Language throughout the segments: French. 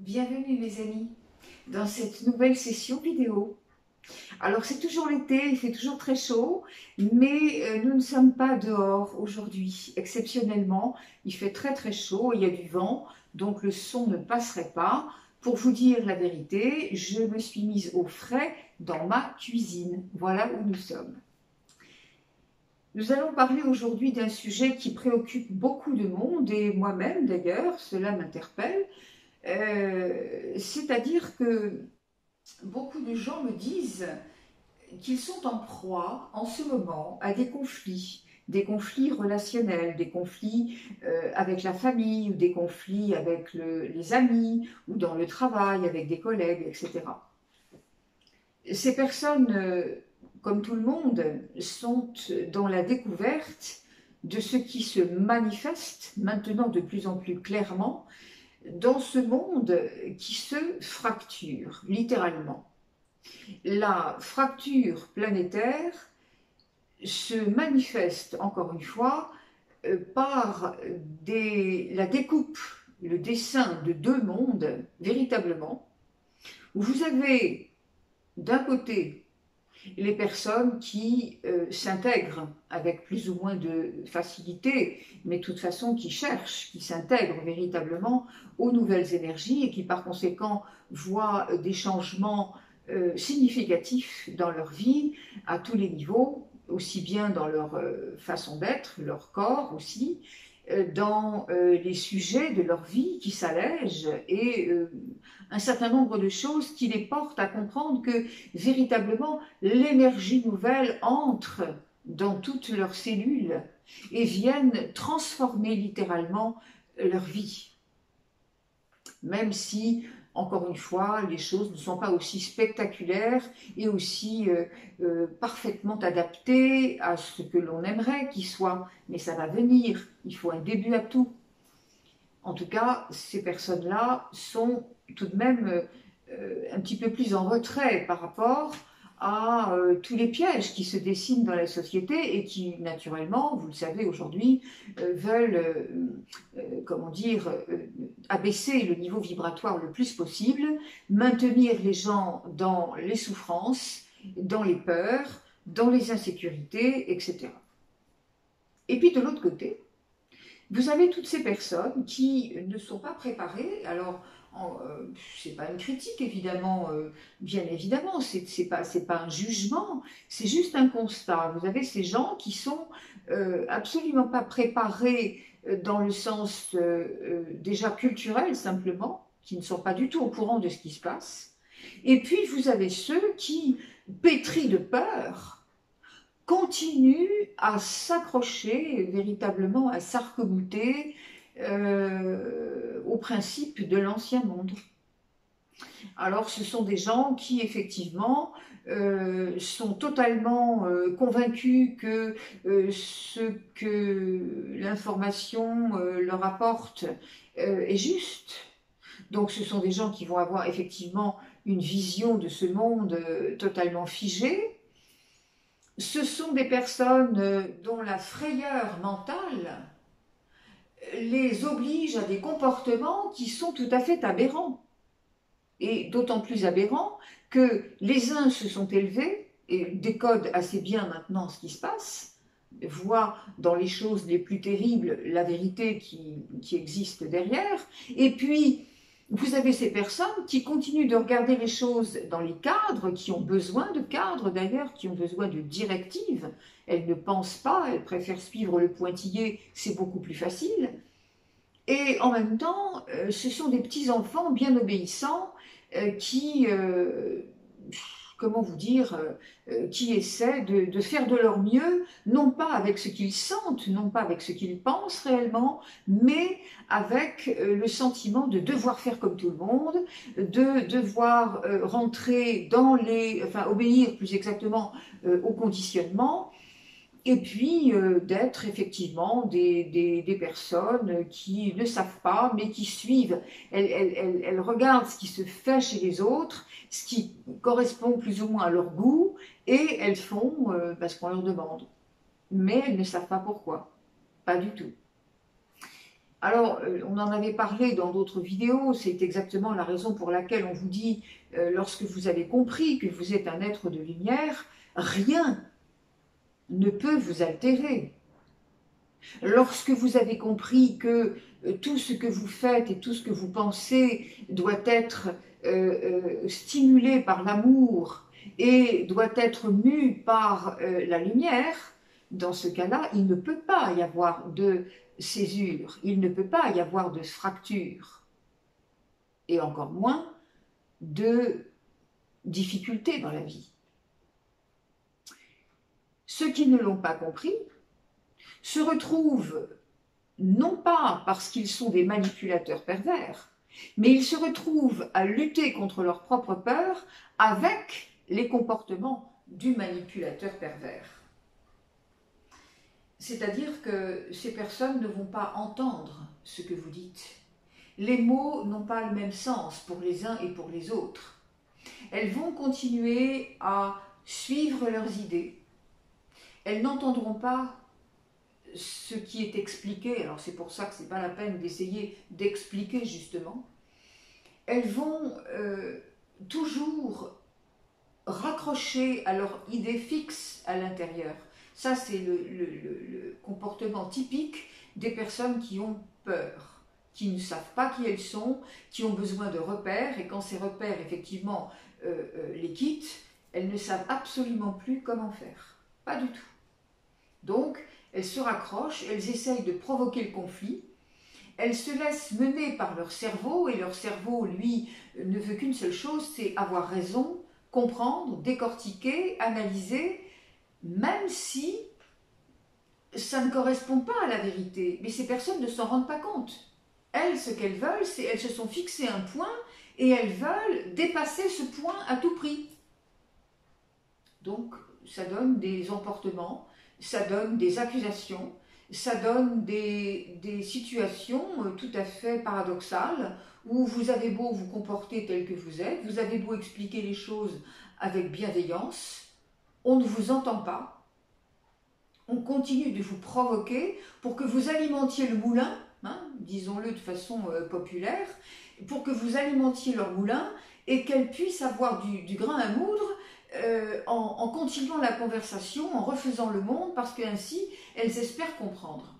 Bienvenue mes amis dans cette nouvelle session vidéo. Alors c'est toujours l'été, il fait toujours très chaud, mais nous ne sommes pas dehors aujourd'hui. Exceptionnellement, il fait très très chaud, il y a du vent, donc le son ne passerait pas. Pour vous dire la vérité, je me suis mise au frais dans ma cuisine. Voilà où nous sommes. Nous allons parler aujourd'hui d'un sujet qui préoccupe beaucoup de monde, et moi-même d'ailleurs, cela m'interpelle. C'est-à-dire que beaucoup de gens me disent qu'ils sont en proie en ce moment à des conflits relationnels, des conflits avec la famille, ou des conflits avec les amis, ou dans le travail, avec des collègues, etc. Ces personnes, comme tout le monde, sont dans la découverte de ce qui se manifeste maintenant de plus en plus clairement dans ce monde qui se fracture, littéralement. La fracture planétaire se manifeste, encore une fois, par la découpe, le dessin de deux mondes, véritablement, où vous avez d'un côté les personnes qui s'intègrent avec plus ou moins de facilité, mais de toute façon qui cherchent, qui s'intègrent véritablement aux nouvelles énergies et qui par conséquent voient des changements significatifs dans leur vie à tous les niveaux, aussi bien dans leur façon d'être, leur corps aussi, dans les sujets de leur vie qui s'allègent et un certain nombre de choses qui les portent à comprendre que véritablement l'énergie nouvelle entre dans toutes leurs cellules et viennent transformer littéralement leur vie. Même si, encore une fois, les choses ne sont pas aussi spectaculaires et aussi parfaitement adaptées à ce que l'on aimerait qu'ils soient. Mais ça va venir, il faut un début à tout. En tout cas, ces personnes-là sont tout de même un petit peu plus en retrait par rapport à tous les pièges qui se dessinent dans la société et qui, naturellement, vous le savez aujourd'hui, veulent, comment dire, abaisser le niveau vibratoire le plus possible, maintenir les gens dans les souffrances, dans les peurs, dans les insécurités, etc. Et puis de l'autre côté, vous avez toutes ces personnes qui ne sont pas préparées. Alors, c'est pas une critique évidemment, bien évidemment, c'est pas un jugement, c'est juste un constat. Vous avez ces gens qui sont absolument pas préparés dans le sens déjà culturel simplement, qui ne sont pas du tout au courant de ce qui se passe. Et puis vous avez ceux qui, pétris de peur, continue à s'accrocher véritablement, à s'arc-bouter au principe de l'ancien monde. Alors ce sont des gens qui effectivement sont totalement convaincus que ce que l'information leur apporte est juste. Donc ce sont des gens qui vont avoir effectivement une vision de ce monde totalement figée. Ce sont des personnes dont la frayeur mentale les oblige à des comportements qui sont tout à fait aberrants. Et d'autant plus aberrants que les uns se sont élevés et décodent assez bien maintenant ce qui se passe, voient dans les choses les plus terribles la vérité qui existe derrière, et puis vous avez ces personnes qui continuent de regarder les choses dans les cadres, qui ont besoin de cadres d'ailleurs, qui ont besoin de directives. Elles ne pensent pas, elles préfèrent suivre le pointillé, c'est beaucoup plus facile. Et en même temps, ce sont des petits-enfants bien obéissants qui, comment vous dire, qui essaient de faire de leur mieux, non pas avec ce qu'ils sentent, non pas avec ce qu'ils pensent réellement, mais avec le sentiment de devoir faire comme tout le monde, de devoir rentrer dans enfin obéir plus exactement au conditionnement, et puis d'être effectivement des personnes qui ne savent pas, mais qui suivent. Elles regardent ce qui se fait chez les autres, ce qui correspond plus ou moins à leur goût, et elles font parce qu'on leur demande. Mais elles ne savent pas pourquoi. Pas du tout. Alors, on en avait parlé dans d'autres vidéos, c'est exactement la raison pour laquelle on vous dit, lorsque vous avez compris que vous êtes un être de lumière, rien ne peut vous altérer. Lorsque vous avez compris que tout ce que vous faites et tout ce que vous pensez doit être stimulé par l'amour et doit être mu par la lumière, dans ce cas-là, il ne peut pas y avoir de césure, il ne peut pas y avoir de fracture, et encore moins de difficultés dans la vie. Ceux qui ne l'ont pas compris se retrouvent non pas parce qu'ils sont des manipulateurs pervers, mais ils se retrouvent à lutter contre leur propre peur avec les comportements du manipulateur pervers. C'est-à-dire que ces personnes ne vont pas entendre ce que vous dites. Les mots n'ont pas le même sens pour les uns et pour les autres. Elles vont continuer à suivre leurs idées. Elles n'entendront pas ce qui est expliqué, alors c'est pour ça que ce n'est pas la peine d'essayer d'expliquer justement. Elles vont toujours raccrocher à leur idée fixe à l'intérieur. Ça, c'est le comportement typique des personnes qui ont peur, qui ne savent pas qui elles sont, qui ont besoin de repères, et quand ces repères, effectivement, les quittent, elles ne savent absolument plus comment faire. Pas du tout. Donc, elles se raccrochent, elles essayent de provoquer le conflit, elles se laissent mener par leur cerveau, et leur cerveau, lui, ne veut qu'une seule chose, c'est avoir raison, comprendre, décortiquer, analyser, même si ça ne correspond pas à la vérité. Mais ces personnes ne s'en rendent pas compte. Elles, ce qu'elles veulent, c'est elles se sont fixées un point et elles veulent dépasser ce point à tout prix. Donc, ça donne des emportements, ça donne des accusations, ça donne des situations tout à fait paradoxales où vous avez beau vous comporter tel que vous êtes, vous avez beau expliquer les choses avec bienveillance, on ne vous entend pas, on continue de vous provoquer pour que vous alimentiez le moulin, hein, disons-le de façon populaire, pour que vous alimentiez leur moulin et qu'elles puissent avoir du grain à moudre en continuant la conversation, en refaisant le monde, parce qu'ainsi, elles espèrent comprendre.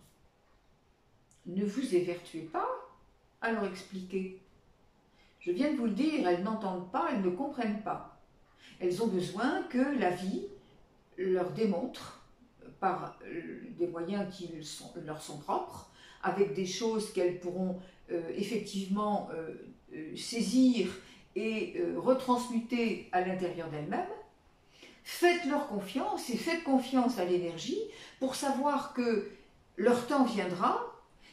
Ne vous évertuez pas à leur expliquer. Je viens de vous le dire, elles n'entendent pas, elles ne comprennent pas. Elles ont besoin que la vie leur démontre, par des moyens qui leur sont propres, avec des choses qu'elles pourront effectivement saisir et retransmuter à l'intérieur d'elles-mêmes. Faites-leur confiance et faites confiance à l'énergie pour savoir que leur temps viendra,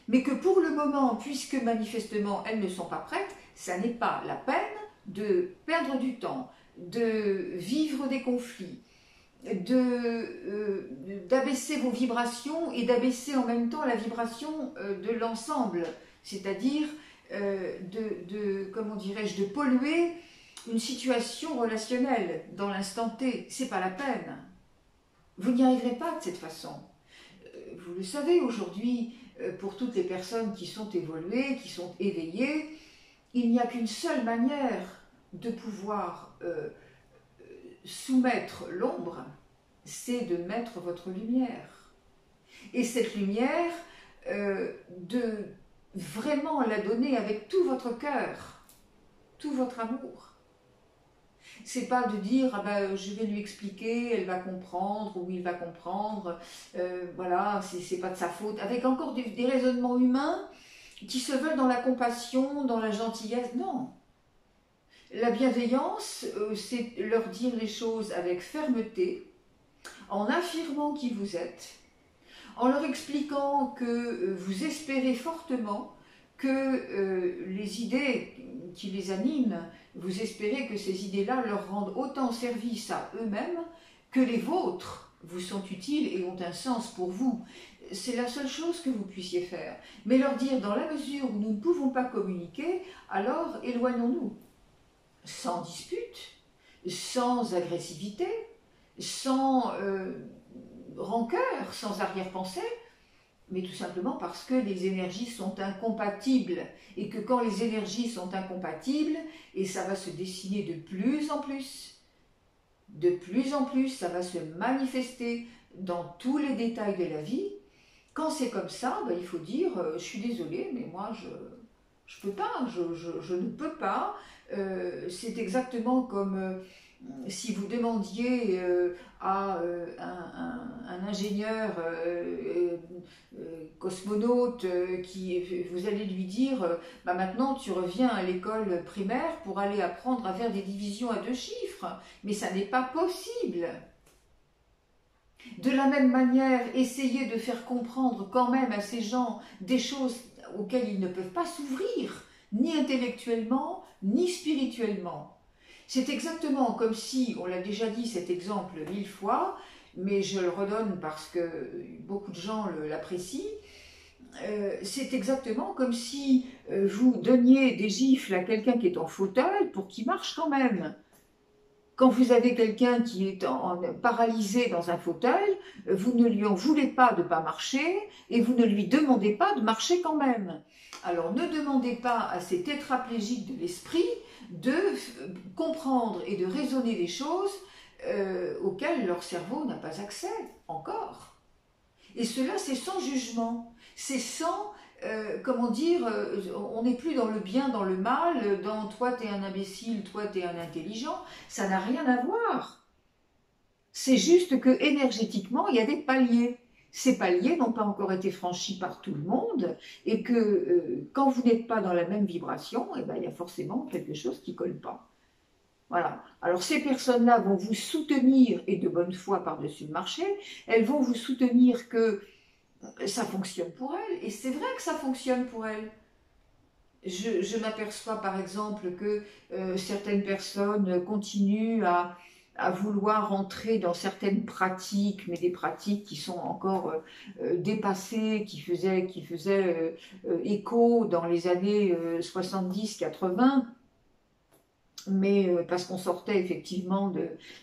mais que pour le moment, puisque manifestement elles ne sont pas prêtes, ça n'est pas la peine de perdre du temps, de vivre des conflits, d'abaisser vos vibrations et d'abaisser en même temps la vibration de l'ensemble, c'est-à-dire comment dirais-je, de polluer une situation relationnelle dans l'instant T. C'est pas la peine. Vous n'y arriverez pas de cette façon. Vous le savez aujourd'hui, pour toutes les personnes qui sont évoluées, qui sont éveillées, il n'y a qu'une seule manière de pouvoir soumettre l'ombre, c'est de mettre votre lumière. Et cette lumière, de vraiment la donner avec tout votre cœur, tout votre amour. C'est pas de dire ah ben, je vais lui expliquer, elle va comprendre, ou il va comprendre, voilà, c'est pas de sa faute, avec encore des raisonnements humains qui se veulent dans la compassion, dans la gentillesse. Non. La bienveillance, c'est leur dire les choses avec fermeté, en affirmant qui vous êtes, en leur expliquant que vous espérez fortement que les idées qui les animent, vous espérez que ces idées-là leur rendent autant service à eux-mêmes que les vôtres vous sont utiles et ont un sens pour vous. C'est la seule chose que vous puissiez faire. Mais leur dire, dans la mesure où nous ne pouvons pas communiquer, alors éloignons-nous. Sans dispute, sans agressivité, sans rancœur, sans arrière-pensée, mais tout simplement parce que les énergies sont incompatibles, et que quand les énergies sont incompatibles, et ça va se dessiner de plus en plus, ça va se manifester dans tous les détails de la vie. Quand c'est comme ça, ben, il faut dire, je suis désolée, mais moi je peux pas, je ne peux pas. C'est exactement comme si vous demandiez à un ingénieur cosmonaute, vous allez lui dire, bah maintenant tu reviens à l'école primaire pour aller apprendre à faire des divisions à 2 chiffres, mais ça n'est pas possible. De la même manière, essayez de faire comprendre quand même à ces gens des choses auxquelles ils ne peuvent pas s'ouvrir, ni intellectuellement, ni spirituellement. C'est exactement comme si, on l'a déjà dit cet exemple 1000 fois, mais je le redonne parce que beaucoup de gens l'apprécient, c'est exactement comme si vous donniez des gifles à quelqu'un qui est en fauteuil pour qu'il marche quand même. Quand vous avez quelqu'un qui est paralysé dans un fauteuil, vous ne lui en voulez pas de ne pas marcher et vous ne lui demandez pas de marcher quand même. Alors ne demandez pas à ces tétraplégiques de l'esprit de comprendre et de raisonner des choses auxquelles leur cerveau n'a pas accès encore. Et cela, c'est sans jugement, c'est sans comment dire, on n'est plus dans le bien, dans le mal, dans toi t'es un imbécile, toi t'es un intelligent, ça n'a rien à voir. C'est juste que énergétiquement, il y a des paliers. Ces paliers n'ont pas encore été franchis par tout le monde et que quand vous n'êtes pas dans la même vibration, eh ben, il y a forcément quelque chose qui ne colle pas. Voilà. Alors ces personnes-là vont vous soutenir, et de bonne foi par-dessus le marché, elles vont vous soutenir que ça fonctionne pour elles, et c'est vrai que ça fonctionne pour elles. Je m'aperçois par exemple que certaines personnes continuent à vouloir entrer dans certaines pratiques, mais des pratiques qui sont encore dépassées, qui faisaient écho dans les années 70-80, mais parce qu'on sortait effectivement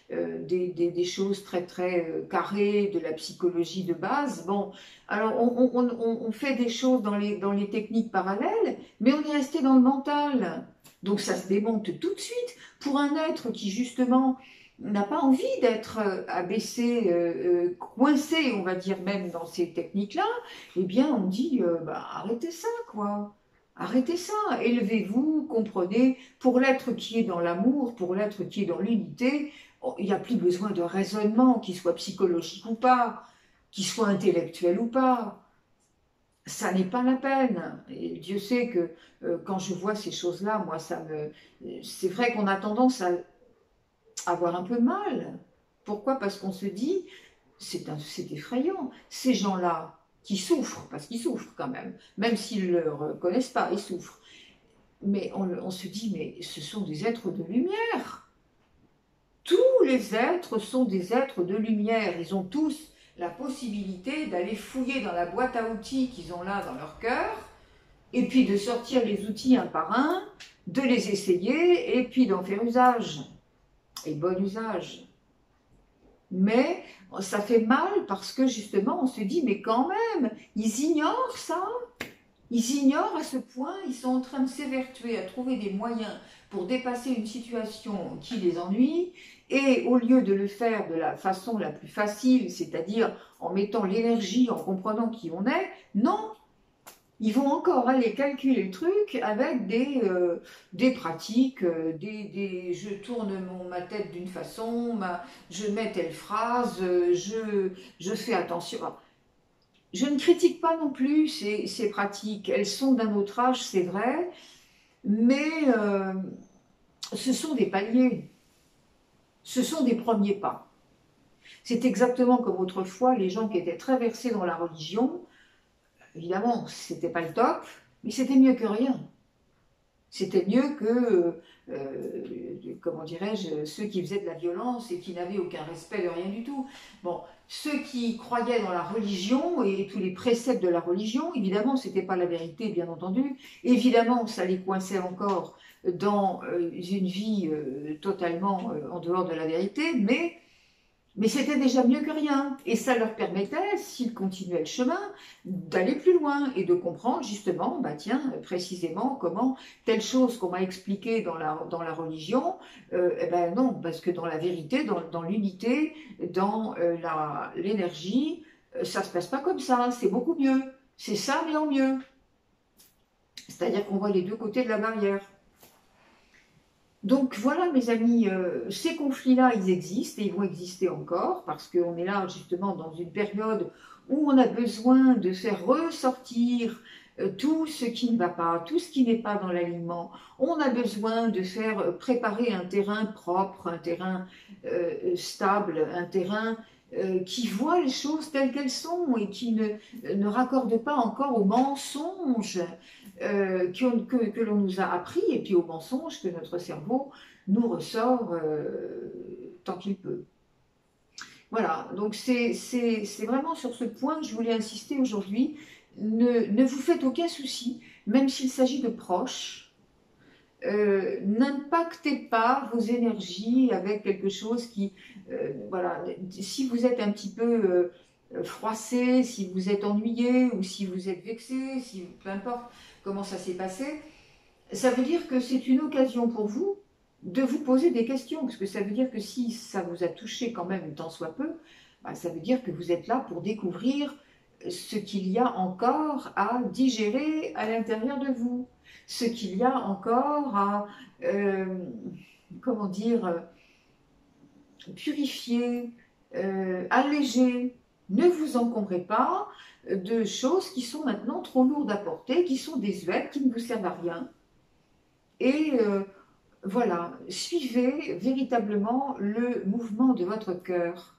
des choses très très carrées, de la psychologie de base. Bon, alors on fait des choses dans les techniques parallèles, mais on est resté dans le mental. Donc ça se démonte tout de suite. Pour un être qui justement n'a pas envie d'être abaissé, coincé, on va dire même dans ces techniques-là, eh bien on dit bah, arrêtez ça quoi. Arrêtez ça, élevez-vous, comprenez, pour l'être qui est dans l'amour, pour l'être qui est dans l'unité, il n'y a plus besoin de raisonnement, qu'il soit psychologique ou pas, qu'il soit intellectuel ou pas. Ça n'est pas la peine. Et Dieu sait que quand je vois ces choses-là, moi, c'est vrai qu'on a tendance à avoir un peu mal. Pourquoi? Parce qu'on se dit, c'est effrayant, ces gens-là, qui souffrent, parce qu'ils souffrent quand même s'ils ne le reconnaissent pas, ils souffrent. Mais on se dit, mais ce sont des êtres de lumière. Tous les êtres sont des êtres de lumière. Ils ont tous la possibilité d'aller fouiller dans la boîte à outils qu'ils ont là dans leur cœur, et puis de sortir les outils un par un, de les essayer, et puis d'en faire usage. Et bon usage. Mais ça fait mal parce que justement on se dit mais quand même, ils ignorent ça, ils ignorent à ce point, ils sont en train de s'évertuer à trouver des moyens pour dépasser une situation qui les ennuie, et au lieu de le faire de la façon la plus facile, c'est-à-dire en mettant l'énergie, en comprenant qui on est, non, ils vont encore aller calculer le truc avec des pratiques, je tourne ma tête d'une façon, je mets telle phrase, je fais attention. Je ne critique pas non plus ces pratiques, elles sont d'un autre âge, c'est vrai, mais ce sont des paliers, ce sont des premiers pas. C'est exactement comme autrefois, les gens qui étaient très versés dans la religion. Évidemment, c'était pas le top, mais c'était mieux que rien. C'était mieux que, comment dirais-je, ceux qui faisaient de la violence et qui n'avaient aucun respect de rien du tout. Bon, ceux qui croyaient dans la religion et tous les préceptes de la religion, évidemment, c'était pas la vérité, bien entendu. Évidemment, ça les coinçait encore dans une vie totalement en dehors de la vérité, mais Mais c'était déjà mieux que rien. Et ça leur permettait, s'ils continuaient le chemin, d'aller plus loin et de comprendre justement, bah tiens, précisément comment telle chose qu'on m'a expliquée dans la religion, eh ben non, parce que dans la vérité, dans l'unité, dans l'énergie, ça se passe pas comme ça, c'est beaucoup mieux. C'est ça, mais en mieux. C'est-à-dire qu'on voit les deux côtés de la barrière. Donc voilà mes amis, ces conflits-là, ils existent et ils vont exister encore parce qu'on est là justement dans une période où on a besoin de faire ressortir tout ce qui ne va pas, tout ce qui n'est pas dans l'alignement. On a besoin de faire préparer un terrain propre, un terrain stable, un terrain qui voit les choses telles qu'elles sont et qui ne raccorde pas encore aux mensonges que l'on nous a appris et puis aux mensonges que notre cerveau nous ressort tant qu'il peut. Voilà, donc c'est vraiment sur ce point que je voulais insister aujourd'hui. Ne vous faites aucun souci, même s'il s'agit de proches. N'impactez pas vos énergies avec quelque chose qui, voilà, si vous êtes un petit peu froissé, si vous êtes ennuyé ou si vous êtes vexé, si, peu importe comment ça s'est passé, ça veut dire que c'est une occasion pour vous de vous poser des questions, parce que ça veut dire que si ça vous a touché quand même tant soit peu, bah, ça veut dire que vous êtes là pour découvrir ce qu'il y a encore à digérer à l'intérieur de vous, ce qu'il y a encore à, comment dire, purifier, alléger. Ne vous encombrez pas de choses qui sont maintenant trop lourdes à porter, qui sont désuètes, qui ne vous servent à rien. Et voilà, suivez véritablement le mouvement de votre cœur.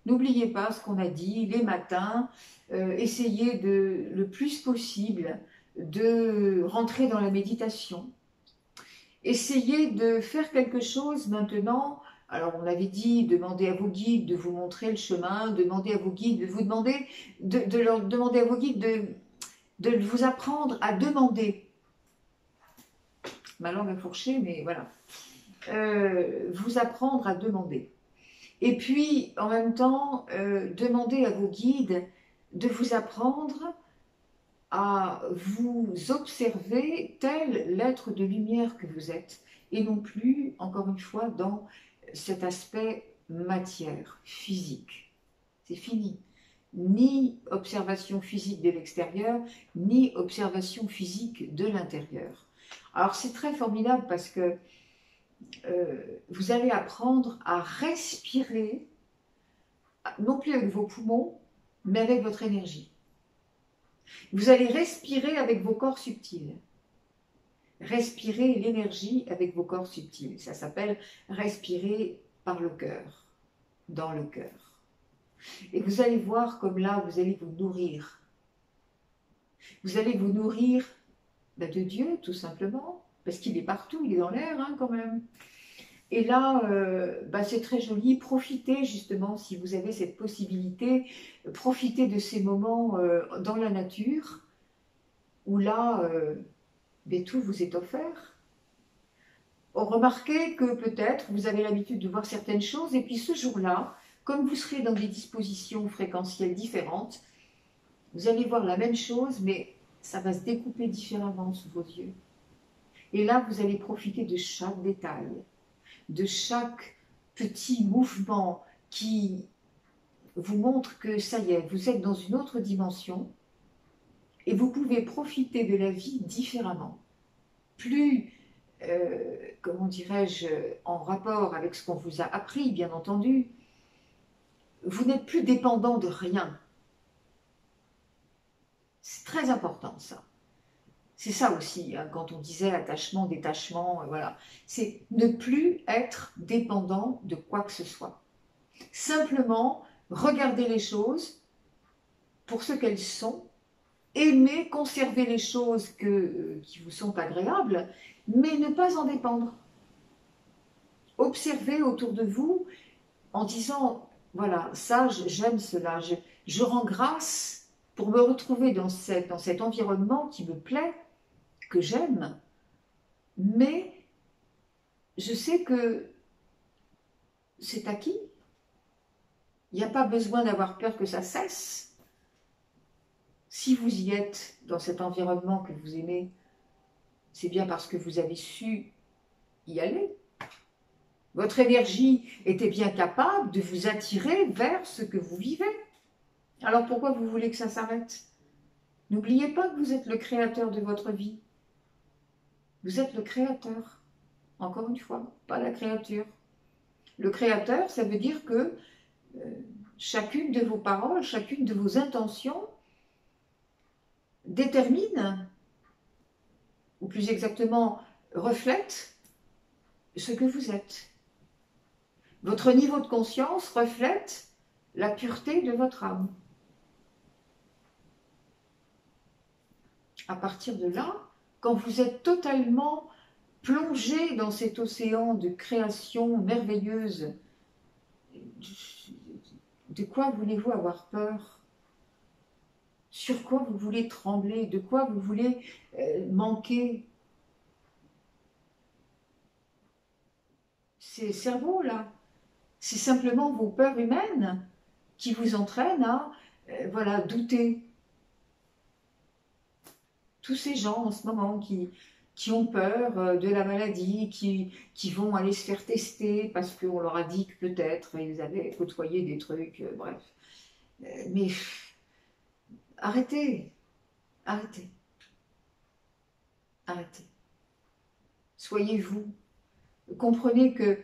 N'oubliez pas ce qu'on a dit les matins, essayez le plus possible de rentrer dans la méditation. Essayez de faire quelque chose maintenant. Alors on avait dit, demandez à vos guides de vous montrer le chemin, demandez à vos guides de vous demander, de leur demander à vos guides de vous apprendre à demander. Ma langue a fourché, mais voilà. Vous apprendre à demander. Et puis, en même temps, demandez à vos guides de vous apprendre à vous observer tel l'être de lumière que vous êtes, et non plus, encore une fois, dans cet aspect matière, physique. C'est fini. Ni observation physique de l'extérieur, ni observation physique de l'intérieur. Alors c'est très formidable parce que vous allez apprendre à respirer, non plus avec vos poumons, mais avec votre énergie. Vous allez respirer avec vos corps subtils. Respirez l'énergie avec vos corps subtils. Ça s'appelle respirer par le cœur, dans le cœur. Et vous allez voir comme là, vous allez vous nourrir. Vous allez vous nourrir de Dieu, tout simplement, parce qu'il est partout, il est dans l'air hein, quand même. Et là, c'est très joli. Profitez justement, si vous avez cette possibilité, profitez de ces moments dans la nature, où là, tout vous est offert. Remarquez que peut-être vous avez l'habitude de voir certaines choses, et puis ce jour-là, comme vous serez dans des dispositions fréquentielles différentes, vous allez voir la même chose, mais ça va se découper différemment sous vos yeux. Et là, vous allez profiter de chaque détail, de chaque petit mouvement qui vous montre que ça y est, vous êtes dans une autre dimension et vous pouvez profiter de la vie différemment. Plus, comment dirais-je, en rapport avec ce qu'on vous a appris, bien entendu, vous n'êtes plus dépendant de rien. C'est très important ça. C'est ça aussi, hein, quand on disait attachement, détachement, voilà. C'est ne plus être dépendant de quoi que ce soit. Simplement, regarder les choses pour ce qu'elles sont, aimer, conserver les choses qui vous sont agréables, mais ne pas en dépendre. Observez autour de vous en disant, voilà, ça, j'aime cela, je rends grâce pour me retrouver dans cet environnement qui me plaît, que j'aime, mais je sais que c'est acquis. Il n'y a pas besoin d'avoir peur que ça cesse. Si vous y êtes dans cet environnement que vous aimez, c'est bien parce que vous avez su y aller. Votre énergie était bien capable de vous attirer vers ce que vous vivez. Alors pourquoi vous voulez que ça s'arrête? N'oubliez pas que vous êtes le créateur de votre vie. Vous êtes le créateur. Encore une fois, pas la créature. Le créateur, ça veut dire que chacune de vos paroles, chacune de vos intentions détermine, ou plus exactement reflète, ce que vous êtes. Votre niveau de conscience reflète la pureté de votre âme. À partir de là, quand vous êtes totalement plongé dans cet océan de création merveilleuse, de quoi voulez-vous avoir peur? Sur quoi vous voulez trembler? De quoi vous voulez manquer? Ces cerveaux-là, c'est simplement vos peurs humaines qui vous entraînent à voilà, douter. Tous ces gens en ce moment qui ont peur de la maladie, qui vont aller se faire tester parce qu'on leur a dit que peut-être ils avaient côtoyé des trucs, bref. Mais arrêtez, arrêtez, arrêtez. Soyez vous. Comprenez que,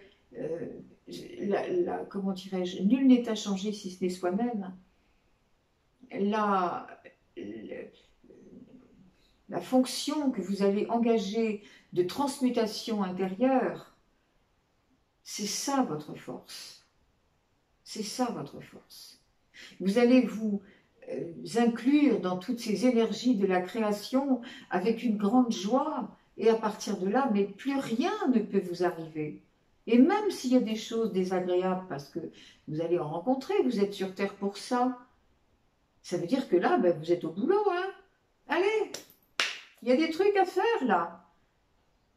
comment dirais-je, nul n'est à changer si ce n'est soi-même. La fonction que vous allez engager de transmutation intérieure, c'est ça votre force. C'est ça votre force. Vous allez vous inclure dans toutes ces énergies de la création avec une grande joie, et à partir de là, mais plus rien ne peut vous arriver. Et même s'il y a des choses désagréables, parce que vous allez en rencontrer, vous êtes sur Terre pour ça, ça veut dire que là, ben, vous êtes au boulot, hein. Allez, il y a des trucs à faire là.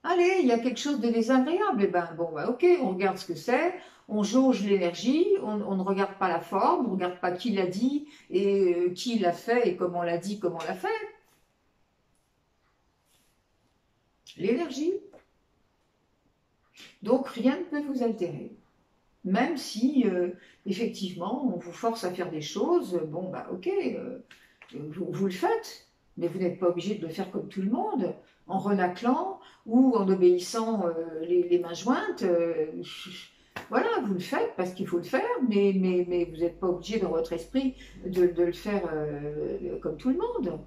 Allez, il y a quelque chose de désagréable. Et ben bon, ben, ok, on regarde ce que c'est, on jauge l'énergie, on ne regarde pas la forme, on ne regarde pas qui l'a dit, et qui l'a fait, et comment l'a dit, comment l'a fait. L'énergie. Donc rien ne peut vous altérer. Même si, effectivement, on vous force à faire des choses, bon, bah ok, vous le faites, mais vous n'êtes pas obligé de le faire comme tout le monde, en renaclant ou en obéissant les mains jointes. Voilà, vous le faites parce qu'il faut le faire, mais vous n'êtes pas obligé dans votre esprit de le faire comme tout le monde.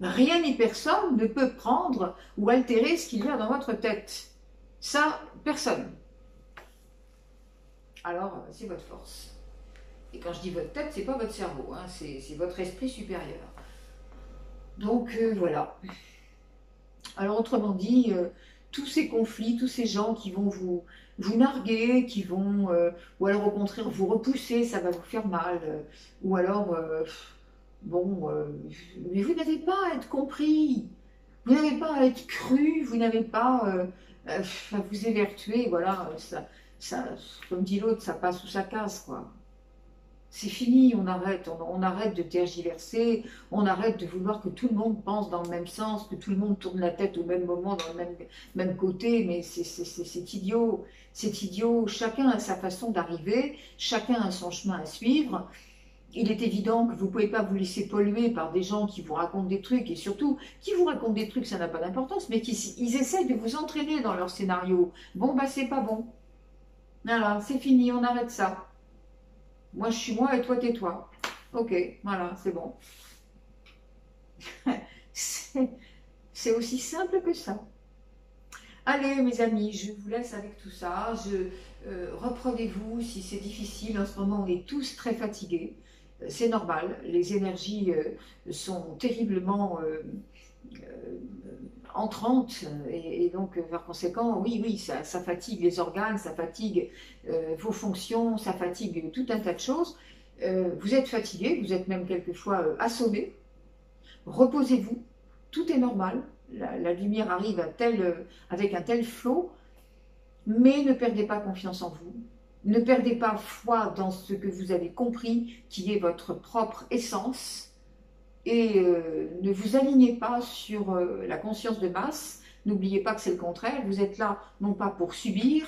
Rien ni personne ne peut prendre ou altérer ce qu'il y a dans votre tête. Ça, personne. Alors, c'est votre force. Et quand je dis votre tête, c'est pas votre cerveau, hein, c'est votre esprit supérieur. Donc, voilà. Alors, autrement dit, tous ces conflits, tous ces gens qui vont vous narguer, qui vont, ou alors au contraire vous repousser, ça va vous faire mal, ou alors... bon, mais vous n'avez pas à être compris, vous n'avez pas à être cru, vous n'avez pas à vous évertuer, voilà, ça, comme dit l'autre, ça passe ou ça casse, quoi. C'est fini, on arrête de tergiverser, on arrête de vouloir que tout le monde pense dans le même sens, que tout le monde tourne la tête au même moment, dans le même côté, mais c'est idiot, c'est idiot, chacun a sa façon d'arriver, chacun a son chemin à suivre. Il est évident que vous ne pouvez pas vous laisser polluer par des gens qui vous racontent des trucs, et surtout, qui vous racontent des trucs, ça n'a pas d'importance, mais ils essayent de vous entraîner dans leur scénario. Bon, bah c'est pas bon. Voilà, c'est fini, on arrête ça. Moi, je suis moi et toi, tais-toi. Ok, voilà, c'est bon. C'est aussi simple que ça. Allez, mes amis, je vous laisse avec tout ça. Reprenez-vous si c'est difficile. En ce moment, on est tous très fatigués. C'est normal, les énergies sont terriblement entrantes et donc par conséquent, oui, ça fatigue les organes, ça fatigue vos fonctions, ça fatigue tout un tas de choses. Vous êtes fatigué, vous êtes même quelquefois assommé. Reposez-vous, tout est normal. La lumière arrive avec un tel flot, mais ne perdez pas confiance en vous. Ne perdez pas foi dans ce que vous avez compris, qui est votre propre essence, et ne vous alignez pas sur la conscience de masse. N'oubliez pas que c'est le contraire. Vous êtes là non pas pour subir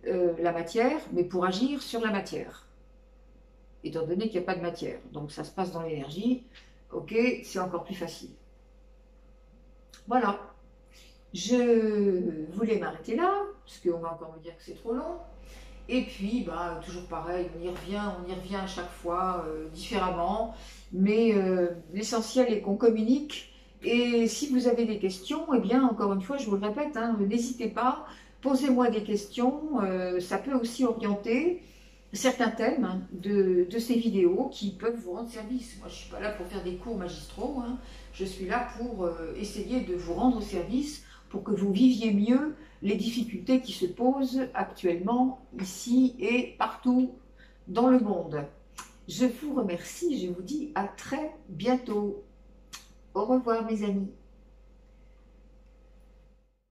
la matière, mais pour agir sur la matière, étant donné qu'il n'y a pas de matière. Donc ça se passe dans l'énergie. Ok, c'est encore plus facile. Voilà. Je voulais m'arrêter là, parce qu'on va encore me dire que c'est trop long. Et puis, bah, toujours pareil, on y revient à chaque fois différemment. Mais l'essentiel est qu'on communique. Et si vous avez des questions, eh bien, encore une fois, je vous le répète, hein, n'hésitez pas, posez-moi des questions. Ça peut aussi orienter certains thèmes hein, de ces vidéos qui peuvent vous rendre service. Moi, je ne suis pas là pour faire des cours magistraux. Hein. Je suis là pour essayer de vous rendre service pour que vous viviez mieux les difficultés qui se posent actuellement ici et partout dans le monde. Je vous remercie, je vous dis à très bientôt. Au revoir mes amis.